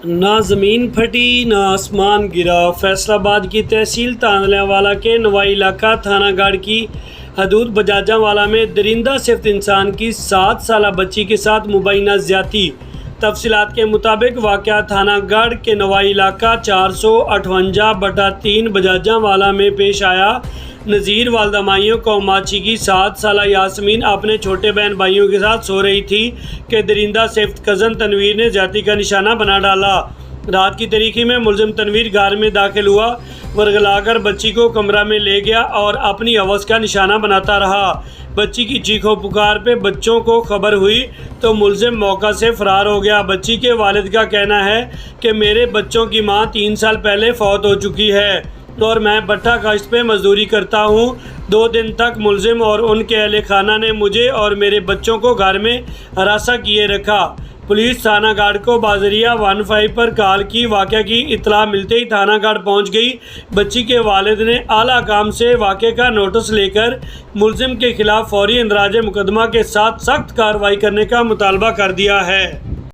نہ زمین پھٹی نہ آسمان گرا۔ فیصل آباد کی تحصیل تانیہ والا کے نوائی علاقہ تھانہ گڑھ کی حدود بجاجاں والا میں درندہ صفت انسان کی 7 سالہ بچی کے ساتھ مبینہ زیادتی۔ تفصیلات کے مطابق واقعہ تھانہ گڑھ کے نوائی علاقہ 458/3 بجاجاں والا میں پیش آیا۔ نذیر والدہ مائیوں کوماچی کی 7 سالہ یاسمین اپنے چھوٹے بہن بھائیوں کے ساتھ سو رہی تھی کہ درندہ صفت کزن تنویر نے زیادتی کا نشانہ بنا ڈالا۔ رات کی تاریکی میں ملزم تنویر گھر میں داخل ہوا، ورغلا کر بچی کو کمرہ میں لے گیا اور اپنی ہوس کا نشانہ بناتا رہا۔ بچی کی چیخ و پکار پہ بچوں کو خبر ہوئی تو ملزم موقع سے فرار ہو گیا۔ بچی کے والد کا کہنا ہے کہ میرے بچوں کی ماں 3 سال پہلے فوت ہو چکی ہے اور میں بٹھا کاشت پہ مزدوری کرتا ہوں۔ 2 دن تک ملزم اور ان کے اہل خانہ نے مجھے اور میرے بچوں کو گھر میں ہراساں کیے رکھا۔ پولیس تھانہ گڑھ کو بذریعہ 15 پر کال کی۔ واقعہ کی اطلاع ملتے ہی تھانہ گڑھ پہنچ گئی۔ بچی کے والد نے اعلیٰ حکام سے واقعے کا نوٹس لے کر ملزم کے خلاف فوری اندراج مقدمہ کے ساتھ سخت کارروائی کرنے کا مطالبہ کر دیا ہے۔